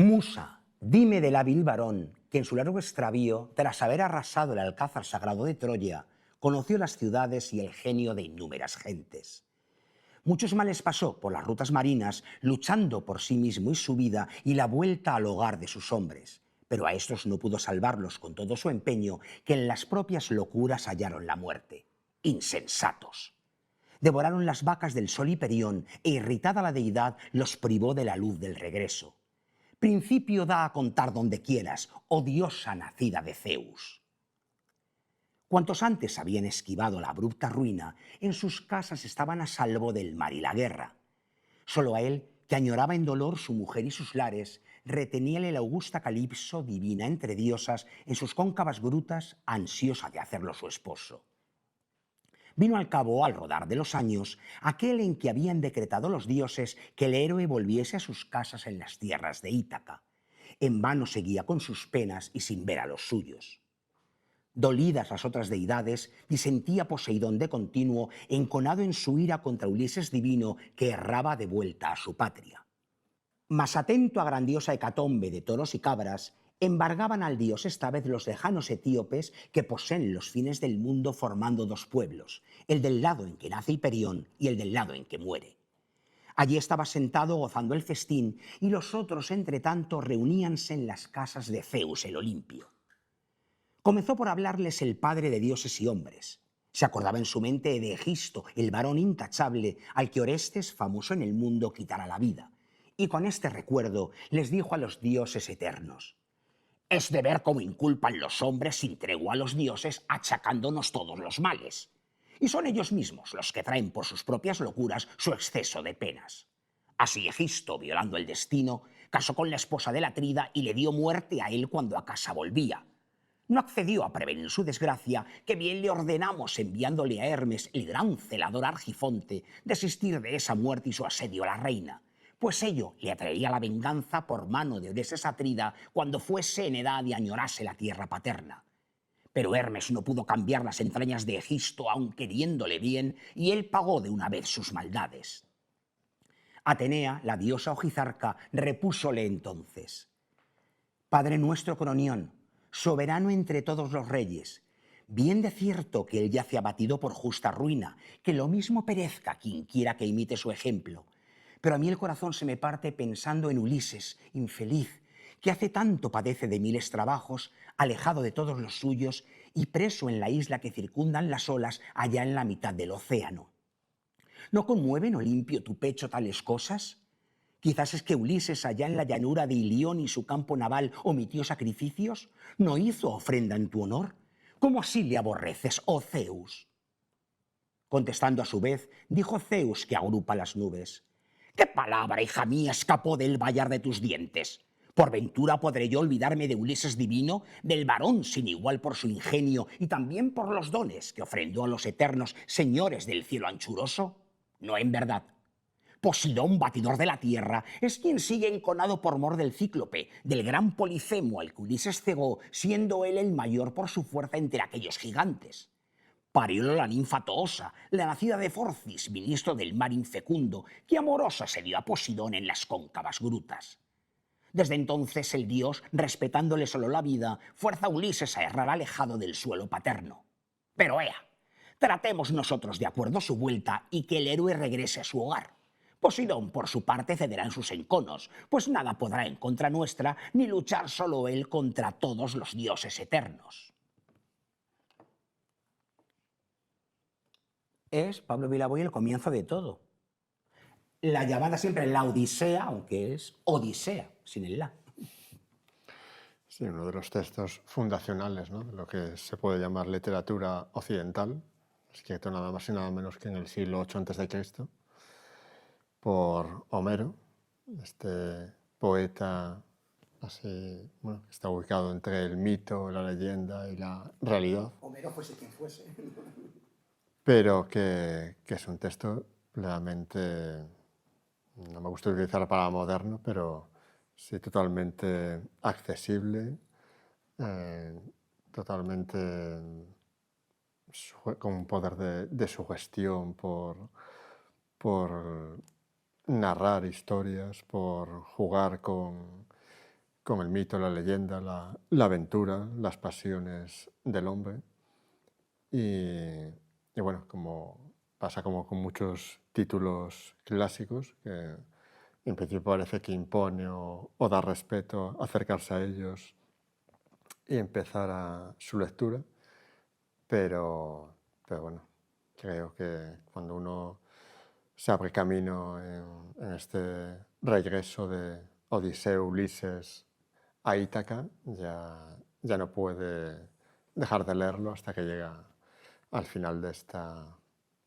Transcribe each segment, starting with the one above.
Musa, dime del hábil varón que en su largo extravío, tras haber arrasado el alcázar sagrado de Troya, conoció las ciudades y el genio de innúmeras gentes. Muchos males pasó por las rutas marinas, luchando por sí mismo y su vida y la vuelta al hogar de sus hombres. Pero a estos no pudo salvarlos con todo su empeño, que en las propias locuras hallaron la muerte. Insensatos. Devoraron las vacas del sol Hiperión e irritada la deidad los privó de la luz del regreso. Principio da a contar donde quieras, oh diosa nacida de Zeus. Cuantos antes habían esquivado la abrupta ruina, en sus casas estaban a salvo del mar y la guerra. Solo a él, que añoraba en dolor su mujer y sus lares, reteníale la augusta Calipso, divina entre diosas, en sus cóncavas grutas, ansiosa de hacerlo su esposo. Vino al cabo, al rodar de los años, aquel en que habían decretado los dioses que el héroe volviese a sus casas en las tierras de Ítaca. En vano seguía con sus penas y sin ver a los suyos. Dolidas las otras deidades, disentía Poseidón de continuo, enconado en su ira contra Ulises divino que erraba de vuelta a su patria. Mas atento a grandiosa hecatombe de toros y cabras, embargaban al dios esta vez los lejanos etíopes que poseen los fines del mundo formando dos pueblos, el del lado en que nace Hiperión y el del lado en que muere. Allí estaba sentado gozando el festín y los otros, entre tanto, reuníanse en las casas de Zeus el Olimpio. Comenzó por hablarles el padre de dioses y hombres. Se acordaba en su mente de Egisto, el varón intachable, al que Orestes, famoso en el mundo, quitara la vida. Y con este recuerdo les dijo a los dioses eternos: es de ver cómo inculpan los hombres sin tregua a los dioses, achacándonos todos los males. Y son ellos mismos los que traen por sus propias locuras su exceso de penas. Así Egisto, violando el destino, casó con la esposa del Atrida y le dio muerte a él cuando a casa volvía. No accedió a prevenir su desgracia, que bien le ordenamos, enviándole a Hermes, el gran celador Argifonte, desistir de esa muerte y su asedio a la reina, pues ello le atraería la venganza por mano de Odeses Atrida cuando fuese en edad y añorase la tierra paterna. Pero Hermes no pudo cambiar las entrañas de Egisto, aun queriéndole bien, y él pagó de una vez sus maldades. Atenea, la diosa ojizarca, repúsole entonces: Padre nuestro Cronión, soberano entre todos los reyes, bien de cierto que él yace abatido por justa ruina, que lo mismo perezca quien quiera que imite su ejemplo. Pero a mí el corazón se me parte pensando en Ulises, infeliz, que hace tanto padece de miles trabajos, alejado de todos los suyos y preso en la isla que circundan las olas allá en la mitad del océano. ¿No conmueven, Olimpio, tu pecho tales cosas? Quizás es que Ulises, allá en la llanura de Ilión y su campo naval, omitió sacrificios, no hizo ofrenda en tu honor. ¿Cómo así le aborreces, oh Zeus? Contestando a su vez, dijo Zeus, que agrupa las nubes: ¿qué palabra, hija mía, escapó del vallar de tus dientes? ¿Por ventura podré yo olvidarme de Ulises divino, del varón sin igual por su ingenio y también por los dones que ofrendó a los eternos señores del cielo anchuroso? No, en verdad. Posidón, batidor de la tierra, es quien sigue enconado por mor del cíclope, del gran Polifemo al que Ulises cegó, siendo él el mayor por su fuerza entre aquellos gigantes. Pariólo la ninfa Toosa, la nacida de Forcis, ministro del mar infecundo, que amorosa se dio a Posidón en las cóncavas grutas. Desde entonces el dios, respetándole solo la vida, fuerza a Ulises a errar alejado del suelo paterno. Pero ea, tratemos nosotros de acuerdo su vuelta y que el héroe regrese a su hogar. Posidón, por su parte, cederá en sus enconos, pues nada podrá en contra nuestra, ni luchar solo él contra todos los dioses eternos. Es, Pablo Vilaboy, el comienzo de todo. La llamada siempre la Odisea, aunque es Odisea, sin el la. Sí, uno de los textos fundacionales, ¿no?, de lo que se puede llamar literatura occidental, escrito nada más y nada menos que en el siglo VIII a.C., por Homero, este poeta así, bueno, que está ubicado entre el mito, la leyenda y la realidad. Homero fuese quien fuese. Pero que es un texto plenamente, no me gusta utilizar la palabra moderno, pero sí totalmente accesible, totalmente con un poder de sugestión por narrar historias, por jugar con con el mito, la leyenda, la aventura, las pasiones del hombre. Y bueno, como pasa como con muchos títulos clásicos, que en principio parece que impone o da respeto acercarse a ellos y empezar a su lectura, pero bueno, creo que cuando uno se abre camino en este regreso de Odiseo, Ulises a Ítaca, ya no puede dejar de leerlo hasta que llega al final de esta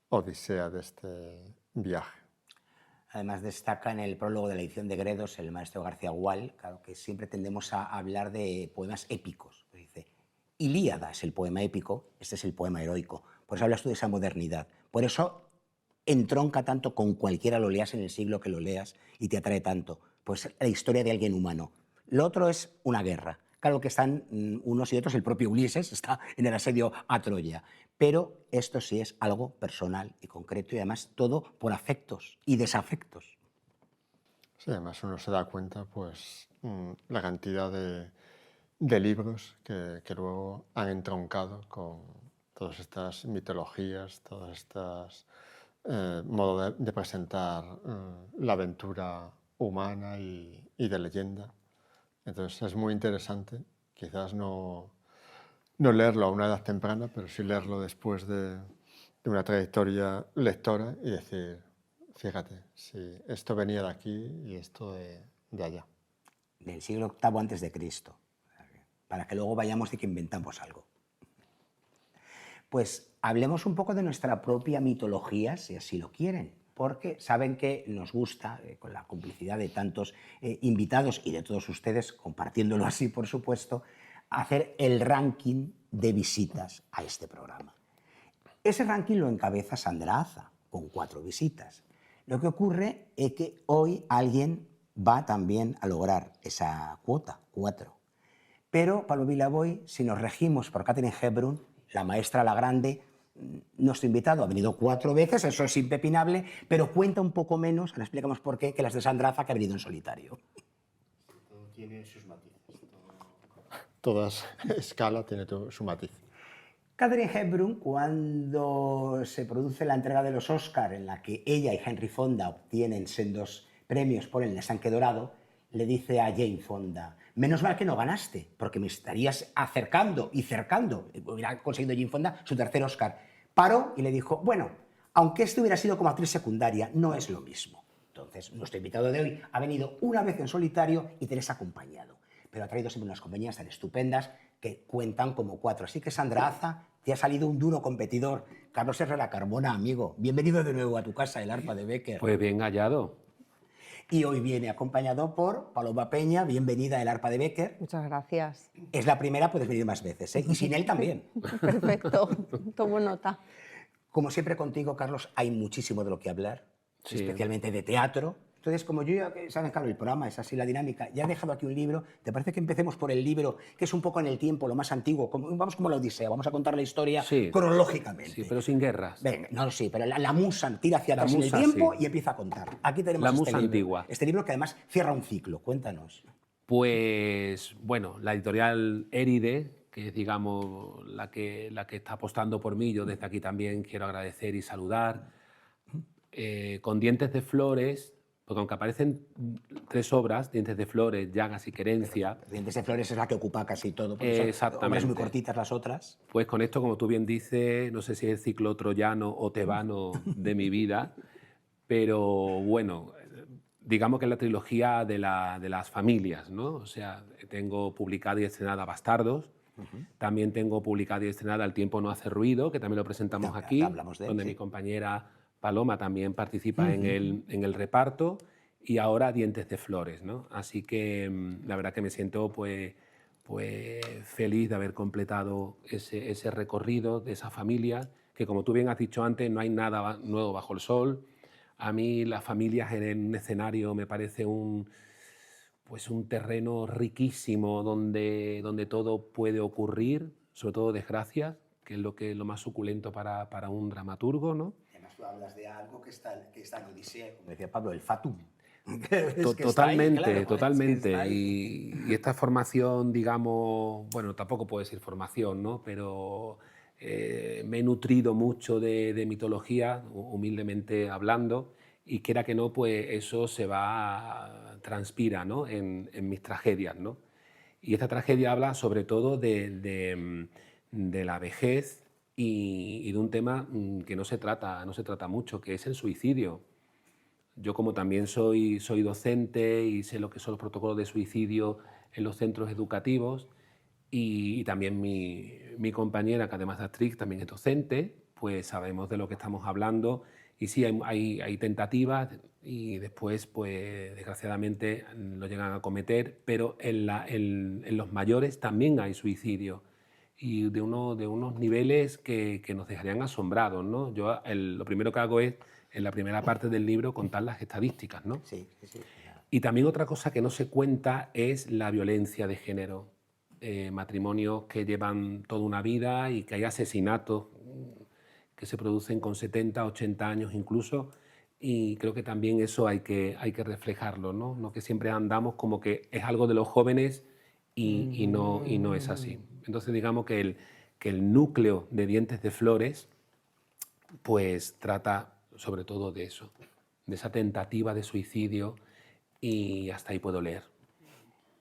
odisea, de este viaje. Además destaca en el prólogo de la edición de Gredos el maestro García Gual, claro, que siempre tendemos a hablar de poemas épicos. Dice, Ilíada es el poema épico, este es el poema heroico. Por eso hablas tú de esa modernidad. Por eso entronca tanto con cualquiera lo leas en el siglo que lo leas y te atrae tanto. Pues la historia de alguien humano. Lo otro es una guerra. Claro que están unos y otros, el propio Ulises está en el asedio a Troya, pero esto sí es algo personal y concreto y además todo por afectos y desafectos. Sí, además uno se da cuenta, pues, la cantidad de libros que luego han entroncado con todas estas mitologías, todas estas modos de presentar la aventura humana y de leyenda. Entonces es muy interesante, quizás no leerlo a una edad temprana, pero sí leerlo después de una trayectoria lectora y decir, fíjate, si esto venía de aquí y esto de allá. Del siglo VIII antes de Cristo, para que luego vayamos de que inventamos algo. Pues hablemos un poco de nuestra propia mitología, si así lo quieren, porque saben que nos gusta, con la complicidad de tantos invitados y de todos ustedes, compartiéndolo así, por supuesto, hacer el ranking de visitas a este programa. Ese ranking lo encabeza Sandra Aza, con 4 visitas. Lo que ocurre es que hoy alguien va también a lograr esa cuota, 4. Pero, Pablo Vilaboy, si nos regimos por Katharine Hepburn, la maestra la grande, nuestro invitado ha venido 4 veces, eso es impepinable, pero cuenta un poco menos, ahora explicamos por qué, que las de Sandra Aza, que ha venido en solitario. Todo tiene sus matices. Toda escala tiene su matiz. Katharine Hepburn, cuando se produce la entrega de los Oscar, en la que ella y Henry Fonda obtienen sendos premios por El estanque dorado, le dice a Jane Fonda, menos mal que no ganaste, porque me estarías acercando y cercando. Hubiera conseguido Jane Fonda su 3er Oscar. Paró y le dijo, bueno, aunque este hubiera sido como actriz secundaria, no es lo mismo. Entonces, nuestro invitado de hoy ha venido una vez en solitario y te les ha acompañado. Pero ha traído siempre unas compañías tan estupendas que cuentan como 4. Así que, Sandra Aza, te ha salido un duro competidor. Carlos Herrera Carmona, amigo, bienvenido de nuevo a tu casa, el arpa de Becker. Pues bien hallado. Y hoy viene acompañado por Paloma Peña, bienvenida el arpa de Becker. Muchas gracias. Es la primera, puedes venir más veces, ¿eh? Y sin él también. Perfecto, tomo nota. Como siempre contigo, Carlos, hay muchísimo de lo que hablar, Sí. especialmente de teatro. Entonces, como yo ya, sabes, claro, el programa es así la dinámica, ya he dejado aquí un libro, ¿te parece que empecemos por el libro, que es un poco en el tiempo, lo más antiguo? Vamos como la Odisea, vamos a contar la historia Sí. cronológicamente. Sí, pero sin guerras. Venga, no, sí, pero la musa tira hacia La atrás en musa, el tiempo sí. y empieza a contar. Aquí tenemos La este musa libro. antigua. Este libro que además cierra un ciclo, cuéntanos. Pues bueno, la editorial Éride, que es digamos la que está apostando por mí, yo desde aquí también quiero agradecer y saludar, con Dientes de Flores, porque aunque aparecen 3 obras, Dientes de Flores, Llagas y Querencia, Dientes de Flores es la que ocupa casi todo, porque son Exactamente. obras muy cortitas las otras. pues con esto, como tú bien dices, no sé si es el ciclo troyano o tebano de mi vida, pero bueno, digamos que es la trilogía de las familias, ¿no? O sea, tengo publicada y estrenada Bastardos, también tengo publicada y estrenada El tiempo no hace ruido, que también lo presentamos Ya aquí, hablamos de él, donde sí. mi compañera Paloma también participa en el reparto, y ahora Dientes de Flores, ¿no? Así que la verdad que me siento pues feliz de haber completado ese recorrido de esa familia, que como tú bien has dicho antes, no hay nada nuevo bajo el sol. A mí las familias en un escenario me parece un terreno riquísimo donde todo puede ocurrir, sobre todo desgracias, que es lo más suculento para un dramaturgo, ¿no? Además tú hablas de algo que está en Odisea, como decía Pablo, el fatum. Es que está ahí, Totalmente, claro, es que totalmente. está ahí. Y esta formación, digamos, bueno, tampoco puedo decir formación, ¿no? Pero me he nutrido mucho de mitología, humildemente hablando, y quiera que no, pues eso se va, transpira, ¿no? En mis tragedias, ¿no? Y esta tragedia habla sobre todo de la vejez y de un tema que no se trata mucho, que es el suicidio. Yo como también soy docente y sé lo que son los protocolos de suicidio en los centros educativos y también mi compañera, que además de actriz, también es docente, pues sabemos de lo que estamos hablando y sí, hay tentativas y después, pues desgraciadamente lo llegan a cometer, pero en los mayores también hay suicidio y de unos niveles que nos dejarían asombrados, ¿no? Yo lo primero que hago es, en la primera parte del libro, contar las estadísticas, ¿no? Sí, sí, sí. Y también otra cosa que no se cuenta es la violencia de género. Matrimonios que llevan toda una vida y que hay asesinatos que se producen con 70, 80 años incluso, y creo que también eso hay que reflejarlo, ¿no? No que siempre andamos como que es algo de los jóvenes y no es así. Entonces digamos que el núcleo de Dientes de Flores pues trata sobre todo de eso, de esa tentativa de suicidio y hasta ahí puedo leer.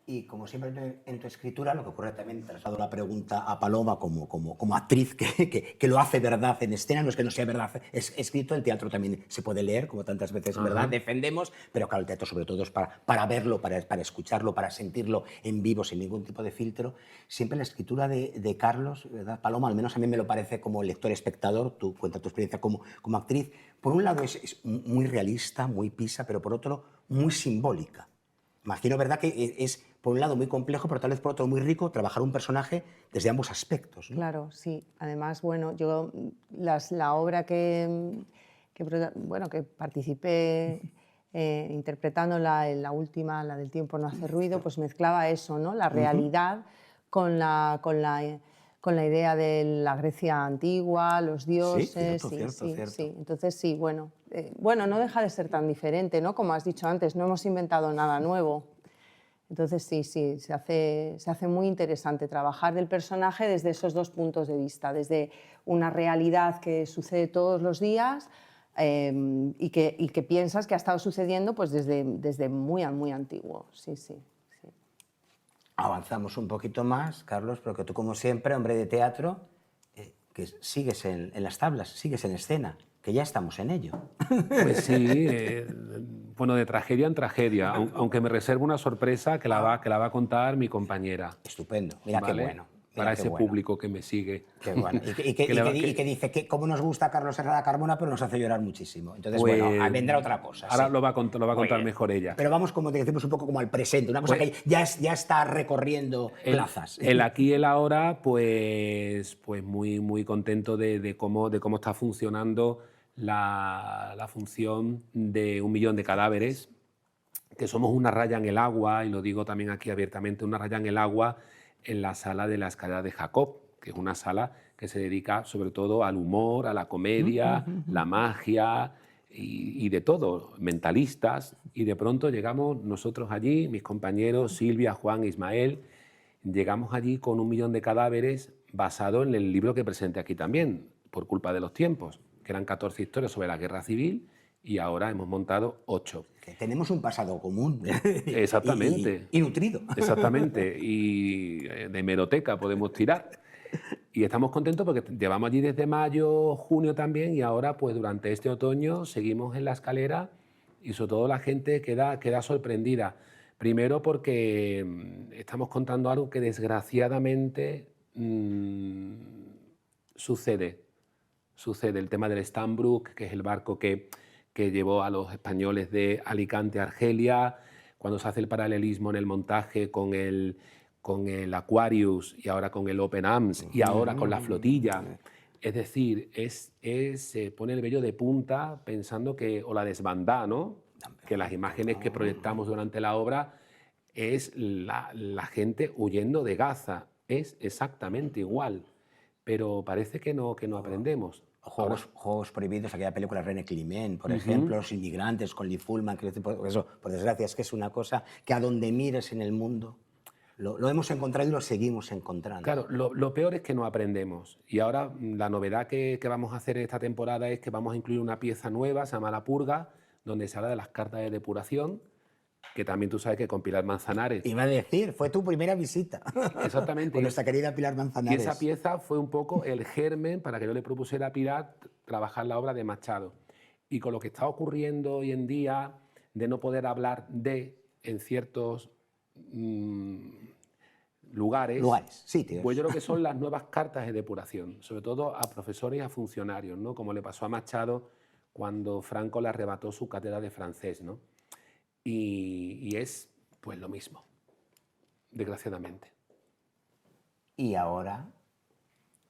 Y como siempre en tu escritura, lo que ocurre también, traslado la pregunta a Paloma como actriz que lo hace verdad en escena, no es que no sea verdad es escrito, el teatro también se puede leer, como tantas veces, ¿verdad? Defendemos, pero claro, el teatro sobre todo es para verlo, para escucharlo, para sentirlo en vivo, sin ningún tipo de filtro. Siempre la escritura de Carlos, ¿verdad, Paloma? Al menos a mí me lo parece como lector-espectador, tú cuenta tu experiencia como actriz. Por un lado es muy realista, muy pisa, pero por otro muy simbólica. Imagino, ¿verdad?, que es, por un lado, muy complejo, pero tal vez por otro muy rico, trabajar un personaje desde ambos aspectos, ¿no? Claro, sí. Además, bueno, yo la obra bueno, que participé interpretándola en la última, la del tiempo no hace ruido, pues mezclaba eso, ¿no? La realidad con la idea de la Grecia antigua, los dioses. Sí, cierto. Sí. Entonces, sí, bueno, no deja de ser tan diferente, ¿no? Como has dicho antes, no hemos inventado nada nuevo. Entonces, sí, se hace muy interesante trabajar del personaje desde esos dos puntos de vista, desde una realidad que sucede todos los días y que piensas que ha estado sucediendo pues desde muy antiguo. Sí. Avanzamos un poquito más, Carlos, porque tú, como siempre, hombre de teatro, que sigues en las tablas, sigues en escena, que ya estamos en ello. Pues sí, bueno, de tragedia en tragedia, aunque me reservo una sorpresa que la va a contar mi compañera. Estupendo, mira, ¿Vale? qué bueno. Para ese público que me sigue. Qué bueno. Y que dice que cómo nos gusta Carlos Herrera Carmona, pero nos hace llorar muchísimo. Entonces, Pues, bueno, vendrá otra cosa. Ahora sí. lo va a contar mejor ella. Pero vamos, como decimos, un poco como al presente, una cosa que ya está recorriendo plazas. El aquí y el ahora, pues muy contento de cómo está funcionando la función de 1 millón de cadáveres, que somos una raya en el agua, y lo digo también aquí abiertamente, una raya en el agua en la sala de la escalera de Jacob, que es una sala que se dedica sobre todo al humor, a la comedia, la magia y de todo, mentalistas, y de pronto llegamos nosotros allí, mis compañeros Silvia, Juan, Ismael, llegamos allí con 1 millón de cadáveres basado en el libro que presenté aquí también, por culpa de los tiempos, que eran 14 historias sobre la guerra civil y ahora hemos montado 8. Que tenemos un pasado común. Exactamente. Y nutrido. Exactamente. Y de hemeroteca podemos tirar. Y estamos contentos porque llevamos allí desde mayo, junio también, y ahora pues durante este otoño seguimos en la escalera y sobre todo la gente queda sorprendida. Primero porque estamos contando algo que desgraciadamente sucede. Sucede el tema del Stambrook, que es el barco que llevó a los españoles de Alicante a Argelia, cuando se hace el paralelismo en el montaje con el Aquarius y ahora con el Open Arms y ahora con la flotilla. Es decir, se pone el vello de punta pensando o la desbandada, ¿no? Que las imágenes que proyectamos durante la obra es la gente huyendo de Gaza. Es exactamente igual, pero parece que no aprendemos. Juegos Prohibidos, aquella película René Climent, por ejemplo, Los Inmigrantes con Lee Fullman, que eso, por desgracia, es que es una cosa que a donde mires en el mundo lo hemos encontrado y lo seguimos encontrando. Claro, lo peor es que no aprendemos. Y ahora la novedad que vamos a hacer esta temporada es que vamos a incluir una pieza nueva, se llama La Purga, donde se habla de las cartas de depuración, que también tú sabes que con Pilar Manzanares. Iba a decir, fue tu primera visita. Exactamente. Con nuestra querida Pilar Y Manzanares. esa pieza fue un poco el germen para que yo le propusiera a Pilar trabajar la obra de Machado. Y con lo que está ocurriendo hoy en día, de no poder hablar en ciertos lugares, sitios. pues yo creo que son las nuevas cartas de depuración, sobre todo a profesores y a funcionarios, ¿no? Como le pasó a Machado cuando Franco le arrebató su cátedra de francés, ¿no? Y es pues lo mismo, desgraciadamente. Y ahora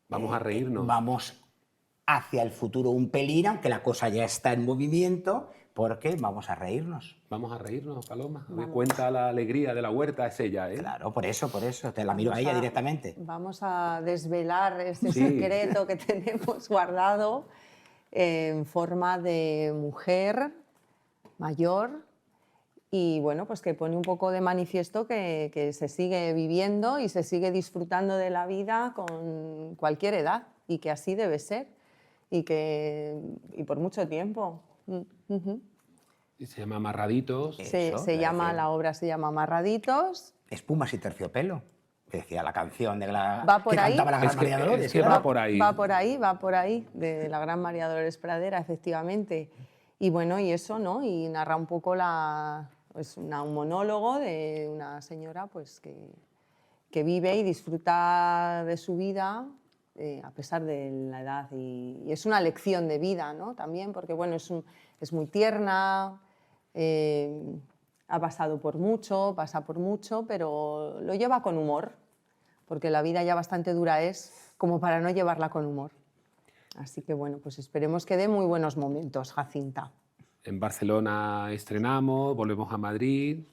Vamos a reírnos. vamos hacia el futuro un pelín, aunque la cosa ya está en movimiento, porque vamos a reírnos. Vamos a reírnos, Paloma. Me cuenta la alegría de la huerta, es ella, ¿eh? Claro, por eso, te la miro a ella directamente. Vamos a desvelar ese Sí. secreto que tenemos guardado en forma de mujer mayor y bueno, pues que pone un poco de manifiesto que se sigue viviendo y se sigue disfrutando de la vida con cualquier edad y que así debe ser y por mucho tiempo. Y se llama Amarraditos. La obra se llama Amarraditos. Espumas y terciopelo, que decía la canción de Va por que ahí. cantaba la gran Es que- María Dolores. es que claro. va por ahí. Va por ahí, de la gran María Dolores Pradera, efectivamente. Y bueno, y eso, ¿no? Y narra un poco un monólogo de una señora pues, que vive y disfruta de su vida a pesar de la edad. Y es una lección de vida, ¿no? También, porque bueno, es muy tierna, ha pasado por mucho, pasa por mucho, pero lo lleva con humor, porque la vida ya bastante dura es como para no llevarla con humor. Así que bueno, pues esperemos que dé muy buenos momentos, Jacinta. En Barcelona estrenamos, volvemos a Madrid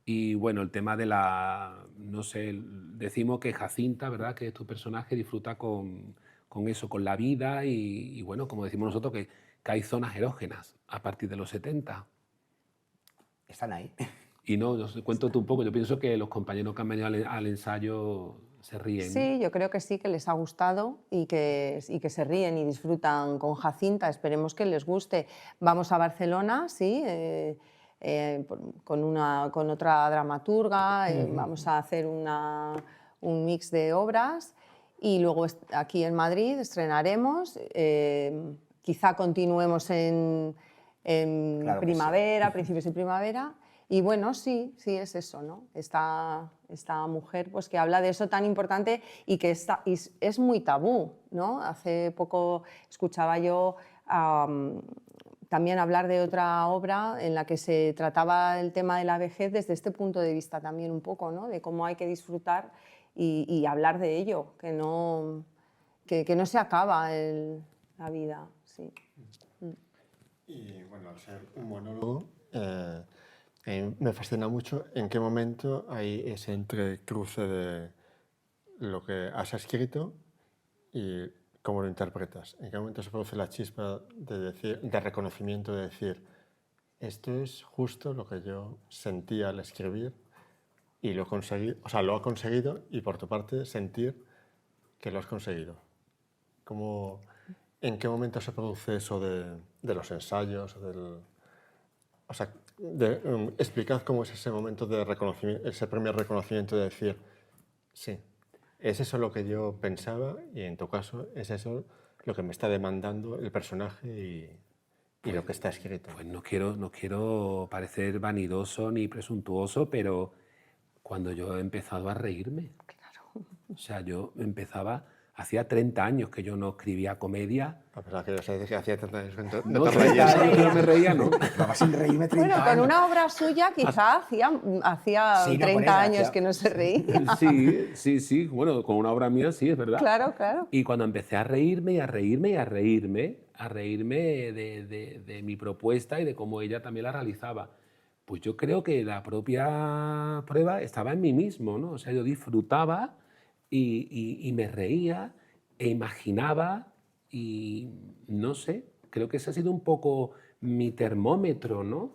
y bueno, el tema de no sé, decimos que Jacinta, ¿verdad? Que es tu personaje, disfruta con eso, con la vida y bueno, como decimos nosotros, que hay zonas erógenas a partir de los 70. Están ahí. Y no sé, cuéntate un poco, yo pienso que los compañeros que han venido al ensayo se ríen. Sí, yo creo que sí, que les ha gustado y que se ríen y disfrutan con Jacinta. Esperemos que les guste. Vamos a Barcelona, sí, con otra dramaturga. Vamos a hacer un mix de obras y luego aquí en Madrid estrenaremos. Quizá continuemos en Claro que primavera, principios de primavera. Y bueno, sí, es eso, ¿no? Esta mujer pues, que habla de eso tan importante y que es muy tabú, ¿no? Hace poco escuchaba yo también hablar de otra obra en la que se trataba el tema de la vejez desde este punto de vista también un poco, ¿no? De cómo hay que disfrutar y hablar de ello, que no se acaba la vida, sí. Y bueno, al ser un monólogo, me fascina mucho en qué momento hay ese entrecruce de lo que has escrito y cómo lo interpretas. En qué momento se produce la chispa de reconocimiento, de decir, esto es justo lo que yo sentía al escribir y lo conseguí, o sea, lo ha conseguido y por tu parte sentir que lo has conseguido. ¿En qué momento se produce eso de los ensayos? O sea, explicad cómo es ese momento de reconocimiento, ese primer reconocimiento de decir, sí, es eso lo que yo pensaba y en tu caso es eso lo que me está demandando el personaje y lo que está escrito. Pues no quiero parecer vanidoso ni presuntuoso, pero cuando yo he empezado a reírme. Claro. O sea, yo empezaba... Hacía 30 años que yo no escribía comedia. A pesar que yo sé que hacía 30 años que No, te 30 reías. años que no me reía, ¿no? Estaba sin reírme 30 Bueno, con años. una obra suya quizá hacía Sí, no, por 30 eso, años hacía- que no se reía. Sí. Bueno, con una obra mía sí, es verdad. Claro, claro. Y cuando empecé a reírme y a reírme y a reírme de mi propuesta y de cómo ella también la realizaba, pues yo creo que la propia prueba estaba en mí mismo, ¿no? O sea, yo disfrutaba y me reía e imaginaba y no sé, creo que ese ha sido un poco mi termómetro, ¿no?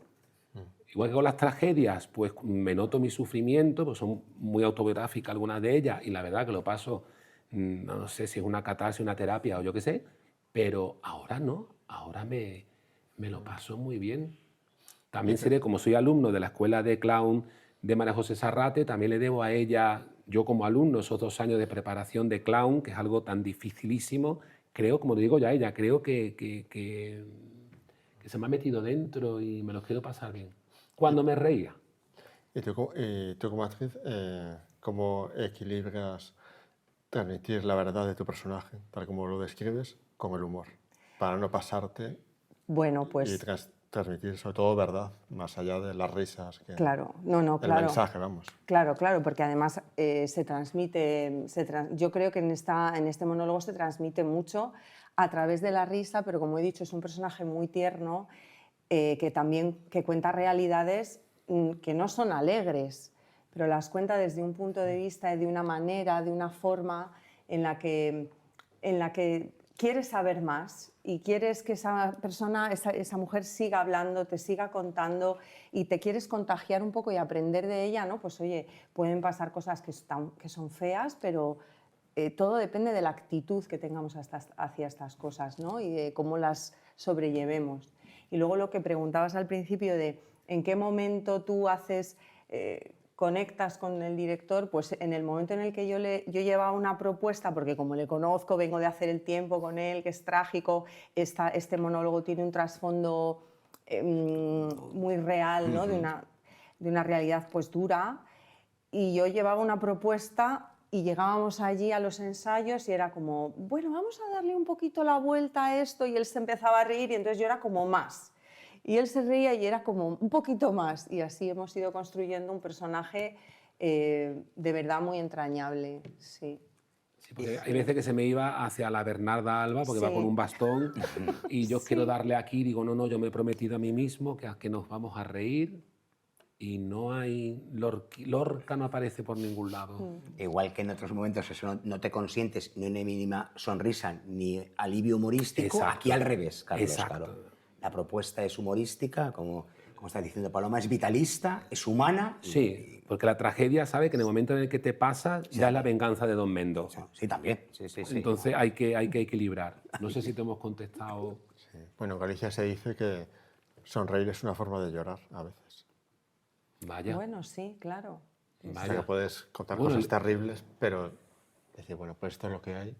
Igual que con las tragedias, pues me noto mi sufrimiento, pues son muy autobiográficas algunas de ellas y la verdad que lo paso, no sé si es una catarsis, una terapia o yo qué sé, pero ahora no, ahora me lo paso muy bien. También seré, como soy alumno de la Escuela de Clown de María José Sarrate, también le debo a ella, yo como alumno, esos 2 años de preparación de clown, que es algo tan dificilísimo, creo, como digo ya a ella, creo que se me ha metido dentro y me lo quiero pasar bien. Cuando me reía. Y tú como actriz, ¿cómo equilibras transmitir la verdad de tu personaje, tal como lo describes, con el humor? Para no pasarte Bueno, y pues transmitir sobre todo verdad, más allá de las risas, que claro, no, el claro. mensaje, vamos. Claro, porque además se transmite, yo creo que en este monólogo se transmite mucho a través de la risa, pero como he dicho, es un personaje muy tierno que también cuenta realidades que no son alegres, pero las cuenta desde un punto de vista y de una manera, de una forma en la que quieres saber más y quieres que esa persona, esa mujer siga hablando, te siga contando y te quieres contagiar un poco y aprender de ella, ¿no? Pues oye, pueden pasar cosas que son feas, pero todo depende de la actitud que tengamos hacia estas cosas, ¿no? Y de cómo las sobrellevemos. Y luego lo que preguntabas al principio de en qué momento tú conectas con el director, pues en el momento en el que yo llevaba una propuesta, porque como le conozco, vengo de hacer El tiempo con él, que es trágico, este monólogo tiene un trasfondo muy real, ¿no? de una realidad pues dura, y yo llevaba una propuesta y llegábamos allí a los ensayos y era como, bueno, vamos a darle un poquito la vuelta a esto, y él se empezaba a reír y entonces yo era como más. Y él se reía y era como un poquito más. Y así hemos ido construyendo un personaje de verdad muy entrañable. Sí. Sí, porque hay veces que se me iba hacia la Bernarda Alba, porque va Sí. con un bastón, y yo quiero darle aquí, digo, no, yo me he prometido a mí mismo que nos vamos a reír, y no hay... Lorca no aparece por ningún lado. Igual que en otros momentos eso no te consientes ni una mínima sonrisa ni alivio humorístico, Exacto. aquí al revés, Carlos. Exacto. Claro. La propuesta es humorística, como está diciendo Paloma, es vitalista, es humana. Sí, porque la tragedia, sabe que en el momento en el que te pasa, ya es la venganza de Don Mendo. Sí, también. Sí. Entonces hay que equilibrar. No sé si te hemos contestado. Sí. Bueno, en Galicia se dice que sonreír es una forma de llorar a veces. Vaya. Bueno, sí, claro. O sea, que puedes contar Bueno, cosas terribles, pero decir, bueno, pues esto es lo que hay.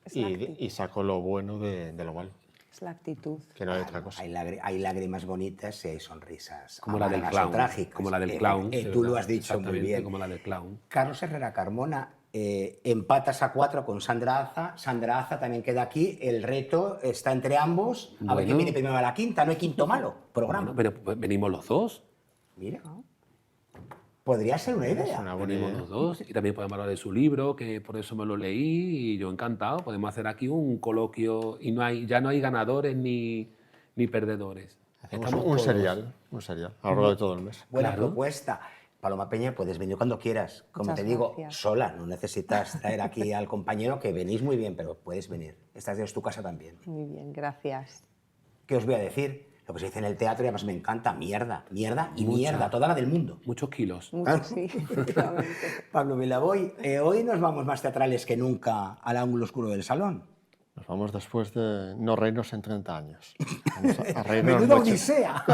Es la actitud. Y saco lo bueno de lo malo, Es la actitud. que no hay otra cosa. Hay lágrimas bonitas y hay sonrisas Como la del amargas o clown. trágicas. Como la del clown. de Tú lo verdad. has dicho muy Exactamente, bien. como la del clown. Carlos Herrera Carmona, empatas a 4 con Sandra Aza. Sandra Aza también queda aquí. El reto está entre ambos. A ver quién viene primero a la quinta. No hay quinto malo. Programa. Bueno, pero pues, venimos los dos. Mira. Podría ser una idea. Una buena Venimos idea. los dos. Y también podemos hablar de su libro, que por eso me lo leí y yo encantado. Podemos hacer aquí un coloquio y ya no hay ganadores ni perdedores. Hacemos Estamos un todos. serial, a lo largo de todo el mes. Buena Claro. propuesta. Paloma Peña, puedes venir cuando quieras. Como Muchas te digo, gracias. sola. No necesitas traer aquí al compañero, que venís muy bien, pero puedes venir. Esta es tu casa también. Muy bien, gracias. ¿Qué os voy a decir? Lo que se dice en el teatro, y además me encanta, mierda y Mucha. mierda, toda la del mundo. Muchos kilos. Sí, efectivamente. Pablo Vilaboy, hoy nos vamos más teatrales que nunca al ángulo oscuro del salón. Nos vamos después de no reírnos en 30 años. Vamos a reírnos Menuda mucho, odisea.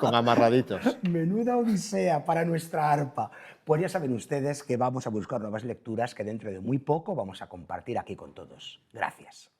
con amarraditos. Menuda odisea para nuestra arpa. Pues ya saben ustedes que vamos a buscar nuevas lecturas que dentro de muy poco vamos a compartir aquí con todos. Gracias.